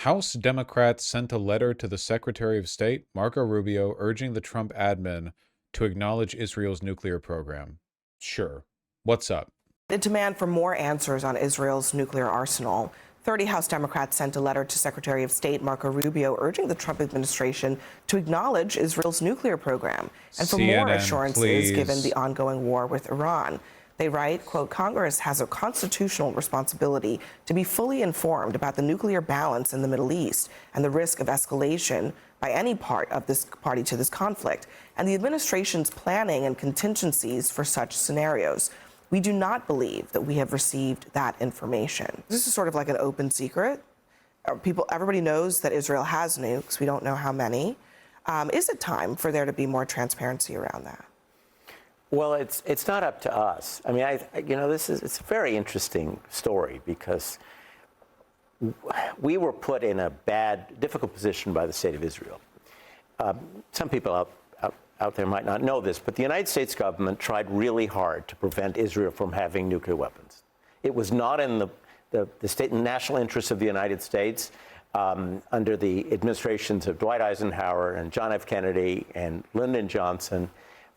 House Democrats sent a letter to the Secretary of State, Marco Rubio, urging the Trump admin to acknowledge Israel's nuclear program. Sure. What's up? A demand for more answers on Israel's nuclear arsenal. 30 House Democrats sent a letter to Secretary of State Marco Rubio urging the Trump administration to acknowledge Israel's nuclear program and for more assurances given the ongoing war with Iran. They write, quote, Congress has a constitutional responsibility to be fully informed about the nuclear balance in the Middle East and the risk of escalation by any party to this conflict, and the administration's planning and contingencies for such scenarios. We do not believe that we have received that information. This is sort of like an open secret. Everybody knows that Israel has nukes. We don't know how many. Is it time for there to be more transparency around that? Well, it's not up to us. I mean, it's a very interesting story because we were put in a difficult position by the state of Israel. Some people out there might not know this, but the United States government tried really hard to prevent Israel from having nuclear weapons. It was not in the state and national interests of the United States under the administrations of Dwight Eisenhower and John F. Kennedy and Lyndon Johnson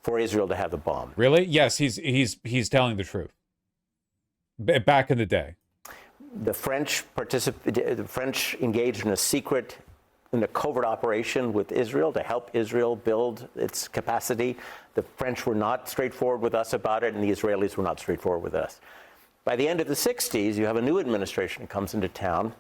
for Israel to have the bomb. Really? Yes, he's telling the truth. Back in the day, the French engaged in a covert operation with Israel to help Israel build its capacity. The French were not straightforward with us about it, and the Israelis were not straightforward with us. By the end of the 60s, you have a new administration that comes into town,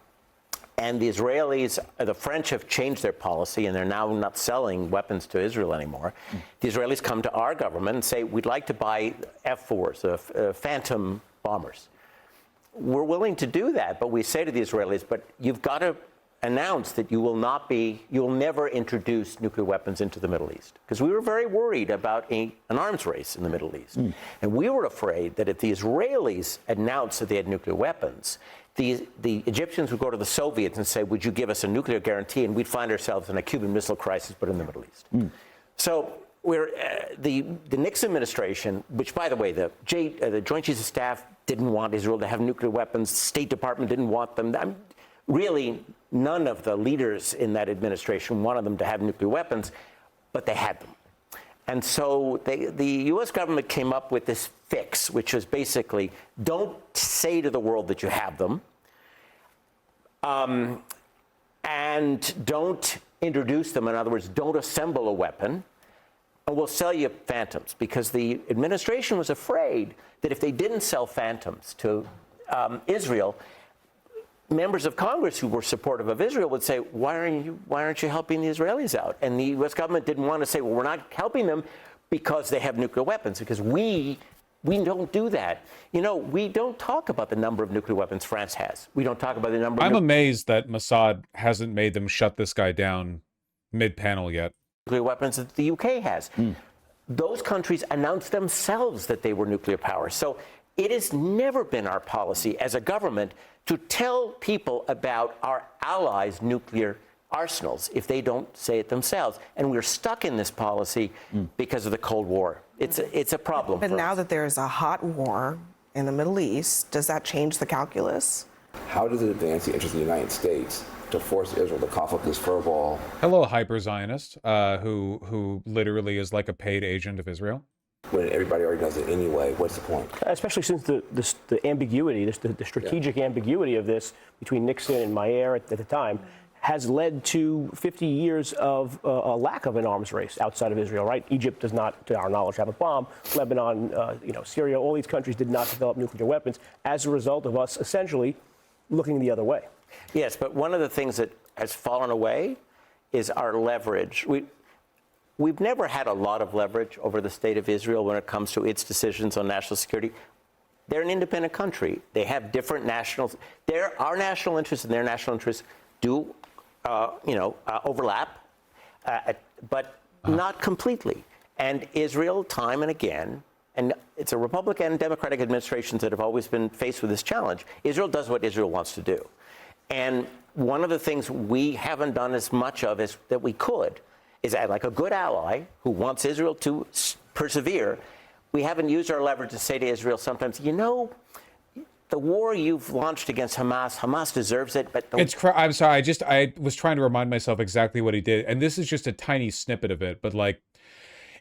and the French have changed their policy, and they're now not selling weapons to Israel anymore. The Israelis come to our government and say, we'd like to buy F-4s, Phantom bombers. We're willing to do that, but we say to the Israelis, but you've got to announce that you will never introduce nuclear weapons into the Middle East. Because we were very worried about an arms race in the Middle East. And we were afraid that if the Israelis announced that they had nuclear weapons, the Egyptians would go to the Soviets and say, would you give us a nuclear guarantee? And we'd find ourselves in a Cuban Missile Crisis, but in the Middle East. So the Nixon administration, which, by the way, the Joint Chiefs of Staff didn't want Israel to have nuclear weapons. State Department didn't want them. Really, none of the leaders in that administration wanted them to have nuclear weapons, but they had them. And so the U.S. government came up with this fix, which was basically, don't say to the world that you have them, and don't introduce them. In other words, don't assemble a weapon, and we'll sell you Phantoms. Because the administration was afraid that if they didn't sell Phantoms to Israel, members of Congress who were supportive of Israel would say, why aren't you helping the Israelis out? And the U.S. government didn't want to say, well, we're not helping them because they have nuclear weapons, because we don't do that. You know, we don't talk about the number of nuclear weapons France has. We don't talk about the number of... I'm amazed that Mossad hasn't made them shut this guy down mid-panel yet. Nuclear weapons that the UK has. Those countries announced themselves that they were nuclear powers. So it has never been our policy as a government to tell people about our allies' nuclear arsenals if they don't say it themselves. And we're stuck in this policy because of the Cold War. It's a problem. But now that there's a hot war in the Middle East, does that change the calculus? How does it advance the interest of the United States to force Israel to cough up this furball? Hello, hyper-Zionist, who literally is like a paid agent of Israel. When everybody already does it anyway, what's the point? Especially since the ambiguity, the strategic ambiguity of this between Nixon and Meyer at the time has led to 50 years of a lack of an arms race outside of Israel, right? Egypt does not, to our knowledge, have a bomb. Lebanon, Syria, all these countries did not develop nuclear weapons as a result of us essentially looking the other way. Yes, but one of the things that has fallen away is our leverage. We've never had a lot of leverage over the state of Israel when it comes to its decisions on national security. They're an independent country. They have different our national interests and their national interests do, overlap, but not completely. And Israel, time and again, and it's a Republican and Democratic administrations that have always been faced with this challenge. Israel does what Israel wants to do. And one of the things we haven't done as much of as that we could is that, like a good ally who wants Israel to persevere, we haven't used our leverage to say to Israel sometimes, the war you've launched against Hamas deserves it, but I'm sorry. I was trying to remind myself exactly what he did. And this is just a tiny snippet of it. But like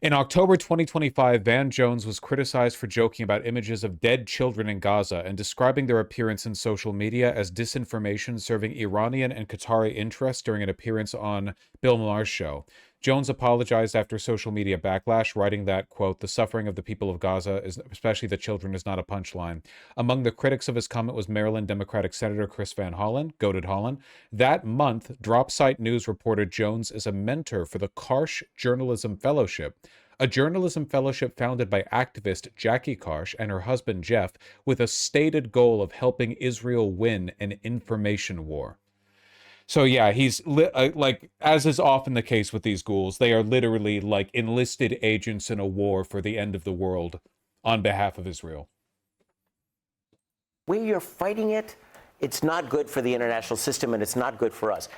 in October 2025, Van Jones was criticized for joking about images of dead children in Gaza and describing their appearance in social media as disinformation serving Iranian and Qatari interests during an appearance on Bill Maher's show. Jones apologized after social media backlash, writing that, quote, "The suffering of the people of Gaza, especially the children, is not a punchline." Among the critics of his comment was Maryland Democratic Senator Chris Van Hollen, goated Hollen. That month, Dropsite News reported Jones is a mentor for the Karsh Journalism Fellowship, a journalism fellowship founded by activist Jackie Karsh and her husband Jeff, with a stated goal of helping Israel win an information war. So yeah, he's like, as is often the case with these ghouls, they are literally like enlisted agents in a war for the end of the world on behalf of Israel. when you're fighting it, it's not good for the international system and it's not good for us.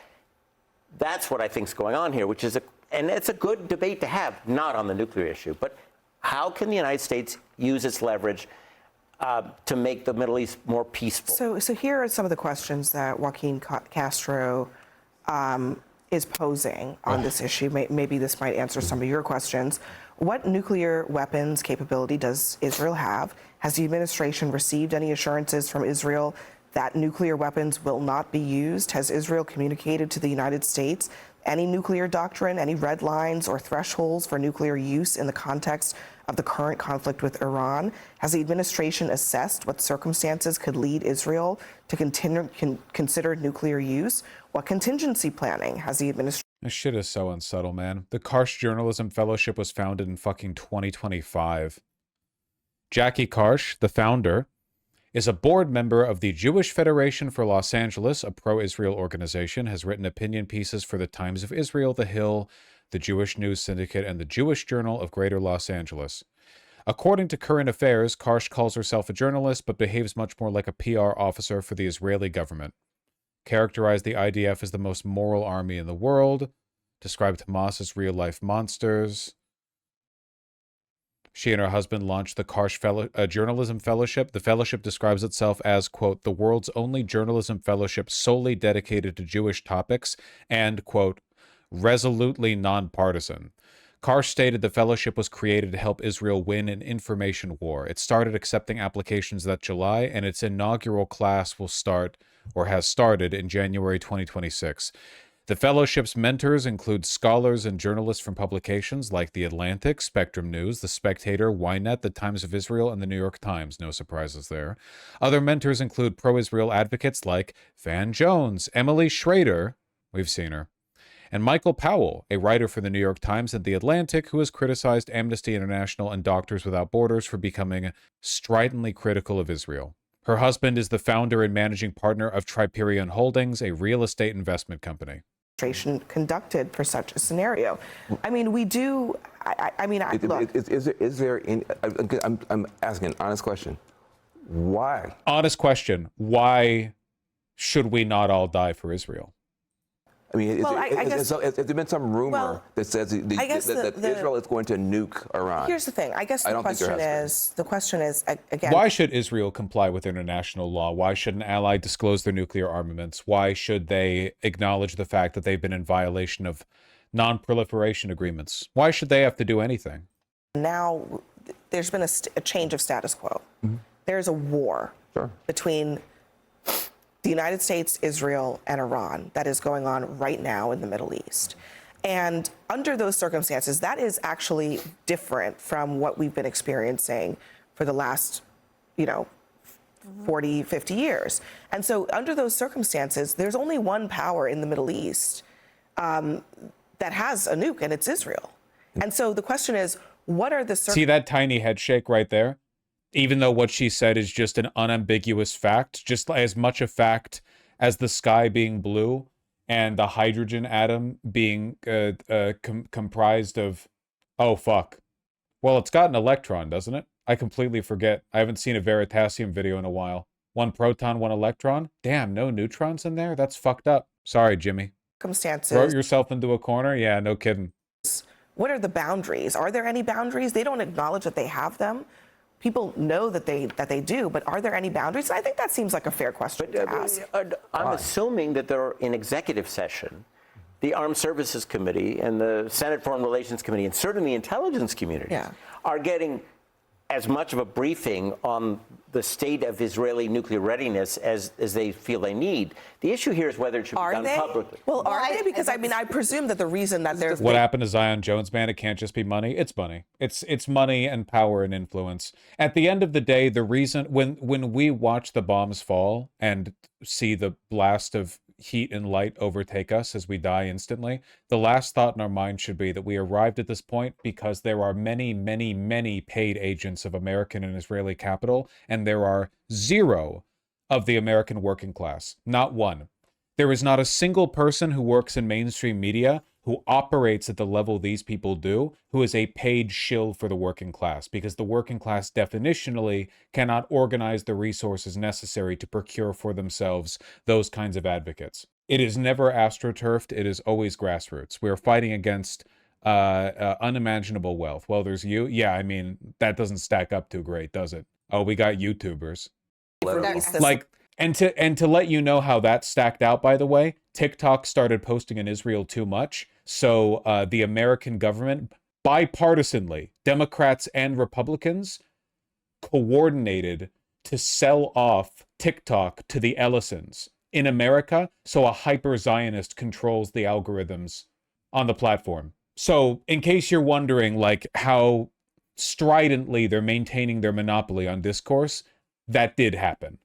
That's what I think is going on here, which is and it's a good debate to have, not on the nuclear issue, but how can the United States use its leverage to make the Middle East more peaceful? So here are some of the questions that Joaquin Castro is posing on this issue. Maybe this might answer some of your questions. What nuclear weapons capability does Israel have? Has the administration received any assurances from Israel that nuclear weapons will not be used? Has Israel communicated to the United States any nuclear doctrine, any red lines or thresholds for nuclear use in the context of the current conflict with Iran? Has the administration assessed what circumstances could lead Israel to consider nuclear use? What contingency planning has the administration? This shit is so unsubtle, man. The Karsh Journalism Fellowship was founded in fucking 2025. Jackie Karsh, the founder, is a board member of the Jewish Federation for Los Angeles, a pro-Israel organization, has written opinion pieces for the Times of Israel, The Hill, the Jewish News Syndicate, and the Jewish Journal of Greater Los Angeles. According to Current Affairs, Karsh calls herself a journalist, but behaves much more like a PR officer for the Israeli government. Characterized the IDF as the most moral army in the world, described Hamas as real-life monsters. She and her husband launched the Karsh Journalism Fellowship. The fellowship describes itself as, quote, the world's only journalism fellowship solely dedicated to Jewish topics and, quote, resolutely nonpartisan. Karsh stated the fellowship was created to help Israel win an information war. It started accepting applications that July, and its inaugural class will start, or has started, in January 2026. The fellowship's mentors include scholars and journalists from publications like The Atlantic, Spectrum News, The Spectator, Ynet, The Times of Israel, and The New York Times. No surprises there. Other mentors include pro-Israel advocates like Van Jones, Emily Schrader, we've seen her, and Michael Powell, a writer for The New York Times and The Atlantic, who has criticized Amnesty International and Doctors Without Borders for becoming stridently critical of Israel. Her husband is the founder and managing partner of Triperion Holdings, a real estate investment company. Conducted for such a scenario. I mean, we do. Look. Is there? I'm asking an honest question. Why? Honest question. Why should we not all die for Israel? I mean, has there been some rumor that says that Israel is going to nuke Iran? Here's the thing. I guess the question is again. Why should Israel comply with international law? Why should an ally disclose their nuclear armaments? Why should they acknowledge the fact that they've been in violation of non-proliferation agreements? Why should they have to do anything? Now, there's been a change of status quo. Mm-hmm. There's a war between the United States, Israel, and Iran that is going on right now in the Middle East. And under those circumstances, that is actually different from what we've been experiencing for the last, 40, 50 years. And so under those circumstances, there's only one power in the Middle East that has a nuke, and it's Israel. And so the question is, what are the See that tiny head shake right there? Even though what she said is just an unambiguous fact, just as much a fact as the sky being blue and the hydrogen atom being comprised of, oh, fuck. Well, it's got an electron, doesn't it? I completely forget. I haven't seen a Veritasium video in a while. One proton, one electron? Damn, no neutrons in there? That's fucked up. Sorry, Jimmy. Circumstances. Throw yourself into a corner? Yeah, no kidding. What are the boundaries? Are there any boundaries? They don't acknowledge that they have them. People know that they do, but are there any boundaries? And I think that seems like a fair question to ask. I'm assuming that they're in executive session. The Armed Services Committee and the Senate Foreign Relations Committee and certainly the intelligence community are getting as much of a briefing on the state of Israeli nuclear readiness as they feel they need. The issue here is whether it should be done publicly. Well, are they? Because I mean, I presume that the reason that there's what happened to Zion Jones, man, it can't just be money. It's money. It's money and power and influence. At the end of the day, the reason when we watch the bombs fall and see the blast of heat and light overtake us as we die instantly, the last thought in our mind should be that we arrived at this point because there are many, many, many paid agents of American and Israeli capital, and there are zero of the American working class. Not one. There is not a single person who works in mainstream media who operates at the level these people do, who is a paid shill for the working class, because the working class definitionally cannot organize the resources necessary to procure for themselves those kinds of advocates. It is never astroturfed. It is always grassroots. We're fighting against unimaginable wealth. Well, there's you. Yeah, I mean, that doesn't stack up too great, does it? Oh, we got YouTubers. And to let you know how that stacked out, by the way, TikTok started posting in Israel too much. So the American government, bipartisanly, Democrats and Republicans, coordinated to sell off TikTok to the Ellisons in America, so a hyper-Zionist controls the algorithms on the platform. So in case you're wondering like how stridently they're maintaining their monopoly on discourse, that did happen.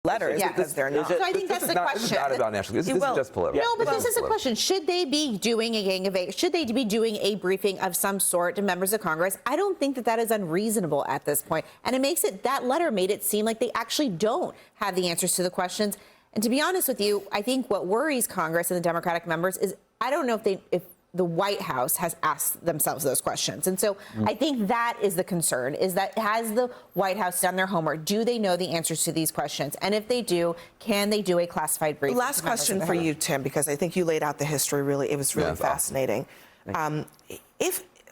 Letters because they're not. So I think that's the question. This is not about national. This is just political. No, but this is a question. Should they be doing a gang of eight? Should they be doing a briefing of some sort to members of Congress? I don't think that is unreasonable at this point. And it makes it, that letter made it seem like they actually don't have the answers to the questions. And to be honest with you, I think what worries Congress and the Democratic members is I don't know if the White House has asked themselves those questions. And so I think that is the concern, is that has the White House done their homework? Do they know the answers to these questions? And if they do, can they do a classified briefing? Last question for you, Tim, because I think you laid out the history really. It was really fascinating.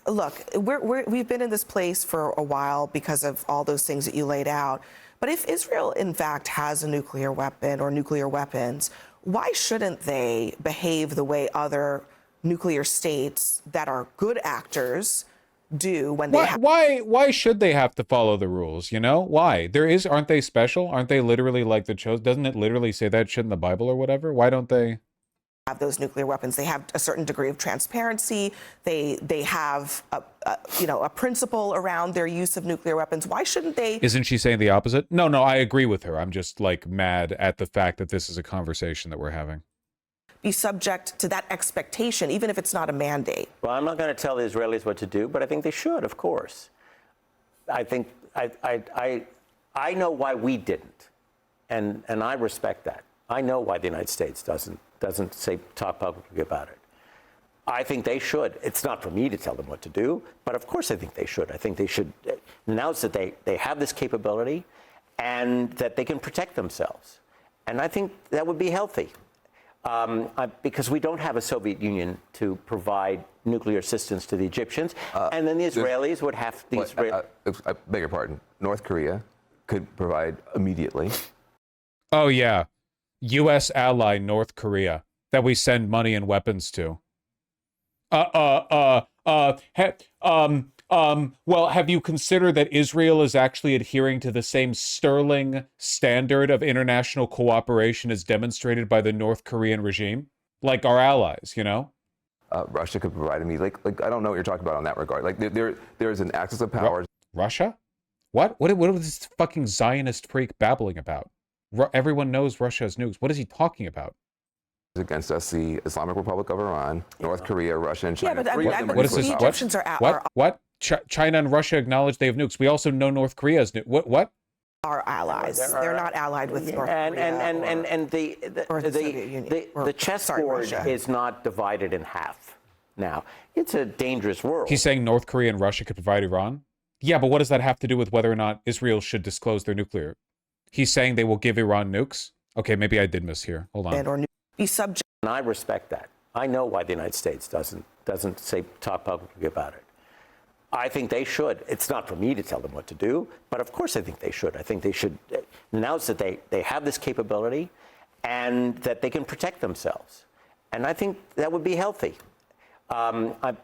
Look, we've been in this place for a while because of all those things that you laid out. But if Israel, in fact, has a nuclear weapon or nuclear weapons, why shouldn't they behave the way other nuclear states that are good actors do when they have... Why should they have to follow the rules, you know? Why? Aren't they special? Aren't they literally like the chosen? Doesn't it literally say that shit in the Bible or whatever? Why don't they have those nuclear weapons? They have a certain degree of transparency. They have a principle around their use of nuclear weapons. Why shouldn't they? Isn't she saying the opposite? No, I agree with her. I'm just like mad at the fact that this is a conversation that we're having. Be subject to that expectation, even if it's not a mandate? Well, I'm not going to tell the Israelis what to do, but I think they should, of course. I think I know why we didn't, and I respect that. I know why the United States doesn't talk publicly about it. I think they should. It's not for me to tell them what to do, but of course I think they should. I think they should announce that they have this capability and that they can protect themselves. And I think that would be healthy. Because we don't have a Soviet Union to provide nuclear assistance to the Egyptians, and then the Israelis would have the I beg your pardon. North Korea could provide immediately. Oh yeah, U.S. ally North Korea that we send money and weapons to. Well, have you considered that Israel is actually adhering to the same sterling standard of international cooperation as demonstrated by the North Korean regime? Like our allies, you know? Russia could provide immediately. Like I don't know what you're talking about on that regard. Like there's an axis of power. Russia? What was this fucking Zionist freak babbling about? Everyone knows Russia has nukes. What is he talking about? Against us, the Islamic Republic of Iran, North Korea, Russia, and China. Yeah, but the Egyptians are what? China and Russia acknowledge they have nukes. We also know North Korea has nukes. What? Are allies. They're not allied with North Korea. And the chessboard is not divided in half now. It's a dangerous world. He's saying North Korea and Russia could provide Iran? Yeah, but what does that have to do with whether or not Israel should disclose their nuclear? He's saying they will give Iran nukes? Okay, maybe I did mishear. Hold on. Or be subject. And I respect that. I know why the United States doesn't talk publicly about it. I think they should. It's not for me to tell them what to do, but of course I think they should. I think they should announce that they have this capability and that they can protect themselves. And I think that would be healthy.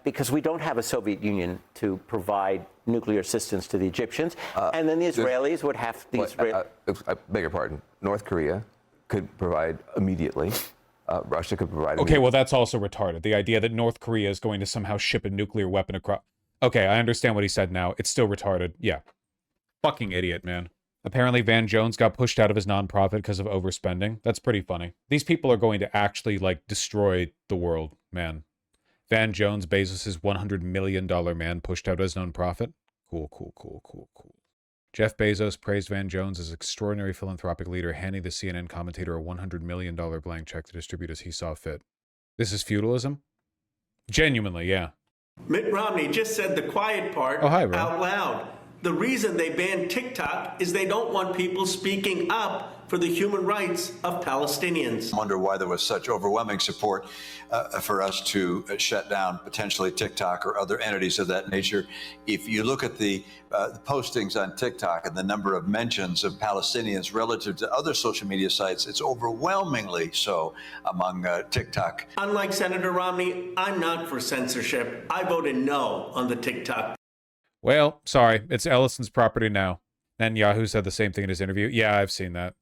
Because we don't have a Soviet Union to provide nuclear assistance to the Egyptians. And then the Israelis would have the I beg your pardon. North Korea could provide immediately. Russia could provide immediately. Okay, well, that's also retarded. The idea that North Korea is going to somehow ship a nuclear weapon across... Okay, I understand what he said now. It's still retarded. Yeah. Fucking idiot, man. Apparently, Van Jones got pushed out of his nonprofit because of overspending. That's pretty funny. These people are going to actually, like, destroy the world, man. Van Jones, Bezos' $100 million man, pushed out his nonprofit. Cool, cool, cool, cool, cool. Jeff Bezos praised Van Jones as extraordinary philanthropic leader, handing the CNN commentator a $100 million blank check to distribute as he saw fit. This is feudalism? Genuinely, yeah. Mitt Romney just said the quiet part out loud. The reason they banned TikTok is they don't want people speaking up for the human rights of Palestinians. I wonder why there was such overwhelming support for us to shut down potentially TikTok or other entities of that nature. If you look at the postings on TikTok and the number of mentions of Palestinians relative to other social media sites, it's overwhelmingly so among TikTok. Unlike Senator Romney, I'm not for censorship. I voted no on the TikTok. Well, sorry, it's Ellison's property now. And Yahoo said the same thing in his interview. Yeah, I've seen that.